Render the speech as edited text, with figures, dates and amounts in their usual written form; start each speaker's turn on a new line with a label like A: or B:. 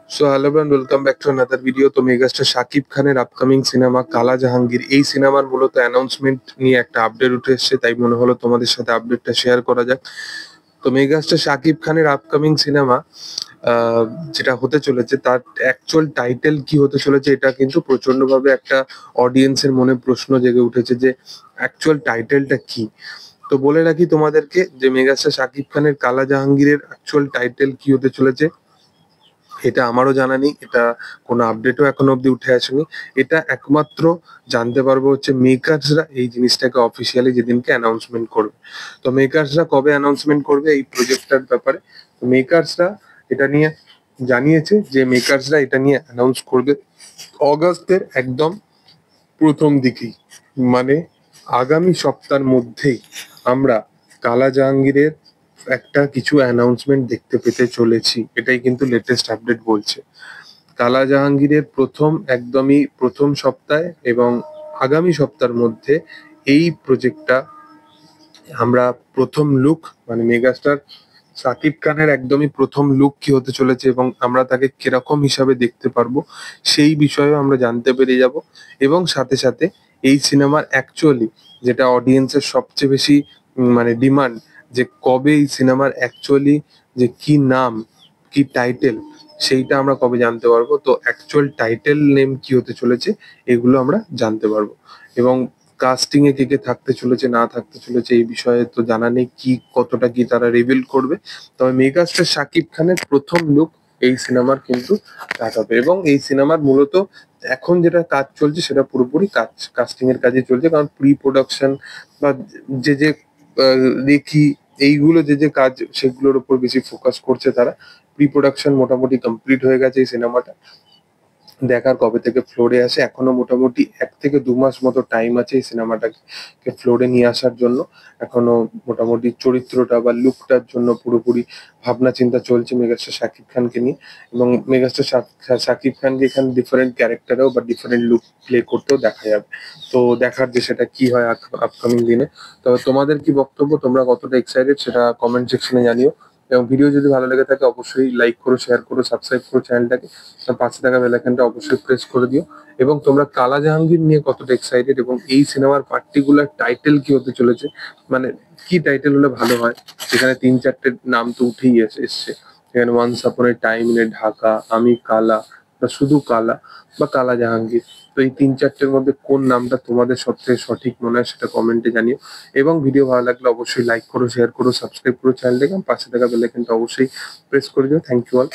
A: So hello everyone, welcome back to another video. তো megastar Shakib খানের upcoming cinema কালা জাহাঙ্গীর, এই সিনেমার মূলত অ্যানাউন্সমেন্ট নিয়ে একটা আপডেট উঠে এসেছে, তাই মনে হলো তোমাদের সাথে আপডেটটা শেয়ার করা যাক। তো মেগাস্টার শাকিব খানের আপকামিং সিনেমা যেটা হতে চলেছে তার অ্যাকচুয়াল টাইটেল কি হতে চলেছে, এটা কিন্তু প্রচন্ডভাবে একটা অডিয়েন্সের মনে প্রশ্ন জেগে উঠেছে যে অ্যাকচুয়াল টাইটেলটা কি। তো বলে রাখি তোমাদেরকে যে মেগাস্টার শাকিব খানের কালা জাহাঙ্গীরের অ্যাকচুয়াল টাইটেল কি হতে চলেছে এটা আমারও জানা নেই, এটা কোনো আপডেটও এখনো অব্দি উঠে আসেনি। এটা একমাত্র জানতে পারবো হচ্ছে মেকার্সরা এই জিনিসটাকে অফিসিয়ালি যেদিনকে অ্যানাউন্সমেন্ট করবে। তো মেকার্সরা কবে অ্যানাউন্সমেন্ট করবে এই প্রজেক্টটার ব্যাপারে, তো মেকার্সরা এটা নিয়ে জানিয়েছে যে মেকার্সরা এটা নিয়ে অ্যানাউন্স করবে অগাস্টের একদম প্রথম দিকেই, মানে আগামী সপ্তাহের মধ্যেই আমরা কালা জাহাঙ্গীরের একটা কিছু অ্যানাউন্সমেন্ট দেখতে পেতে চলেছি, এটাই কিন্তু লেটেস্ট আপডেট বলছে। কালা জাহাঙ্গীরের একদমই প্রথম সপ্তাহে এবং আগামী সপ্তাহের মধ্যে এই প্রজেক্টটা আমরা প্রথম লুক, মানে মেগাস্টার সাকিব খানের একদমই প্রথম লুক কি হতে চলেছে এবং আমরা তাকে কিরকম হিসাবে দেখতে পারবো সেই বিষয়েও আমরা জানতে পেরে যাব। এবং সাথে সাথে এই সিনেমার অ্যাকচুয়ালি যেটা অডিয়েন্সের সবচেয়ে বেশি মানে ডিমান্ড, যে কবে এই সিনেমার অ্যাকচুয়ালি যে কি নাম, কি টাইটেল, সেইটা আমরা কবে জানতে পারবো। তো অ্যাকচুয়াল টাইটেল নেম কি হতে চলেছে এগুলো আমরা জানতে পারবো। এবং কাস্টিং এ কে কে থাকতে চলেছে না থাকতে চলেছে এই বিষয়ে তো জানা নেই, কি কতটা কি তারা রিভিল করবে। তবে মেগাস্টার শাকিব খানের প্রথম লুক এই সিনেমার কিন্তু দেখাবে। এবং এই সিনেমার মূলত এখন যেটা কাজ চলছে সেটা পুরোপুরি কাস্টিং এর কাজে চলছে, কারণ প্রি প্রোডাকশন বা যে যে দেখি এইগুলো যে কাজ সেগুলোর উপর বেশি ফোকাস করছে তারা। প্রি প্রোডাকশন মোটামুটি কমপ্লিট হয়ে গেছে এই সিনেমাটা, দেখার কবে থেকে ফ্লোরে আসে। এখনো মোটামুটি 1 থেকে 2 মাস মতো টাইম আছে এই সিনেমাটাকে ফ্লোরে নিয়ে আসার জন্য। এখনো মোটামুটি চরিত্রটা বা লুকটার জন্য পুরোপুরি ভাবনা চিন্তা চলছে মেগাস্টার শাকিব খানকে নিয়ে। এবং মেগাস্টার শাকিব খানকে এখানে ডিফারেন্ট ক্যারেক্টারেও বা ডিফারেন্ট লুক প্লে করতেও দেখা যাবে। তো দেখার যে সেটা কি হয় আপকামিং দিনে। তবে তোমাদের কি বক্তব্য, তোমরা কতটা এক্সাইটেড সেটা কমেন্ট সেকশনে জানিও। এবং ভিডিও যদি ভালো লেগে থাকে অবশ্যই লাইক করো, শেয়ার করো, সাবস্ক্রাইব করো চ্যানেলটাকে, আর পাশে থাকা বেল আইকনটা অবশ্যই প্রেস করে দিও। এবং তোমরা কালা জাহাঙ্গীর নিয়ে কতটা এক্সাইটেড এবং এই সিনেমার পার্টিকুলার টাইটেল কি হতে চলেছে, মানে কি টাইটেল হলে ভালো হয়। সেখানে 3-4টে নাম তো উঠেই এসছে, এখানে once upon a time in a Dhaka, আমি কালা, বা শুধু কালা, বা কালা জাহাঙ্গীর। তো এই 3-4টের মধ্যে কোন নামটা তোমাদের সবথেকে সঠিক মনে হয় সেটা কমেন্টে জানিও। এবং ভিডিও ভালো লাগলে অবশ্যই লাইক করো, শেয়ার করো, সাবস্ক্রাইব করো চ্যানেলটাকে, পাশে থাকা বেল আইকনটা অবশ্যই প্রেস করে দিও। Thank you all.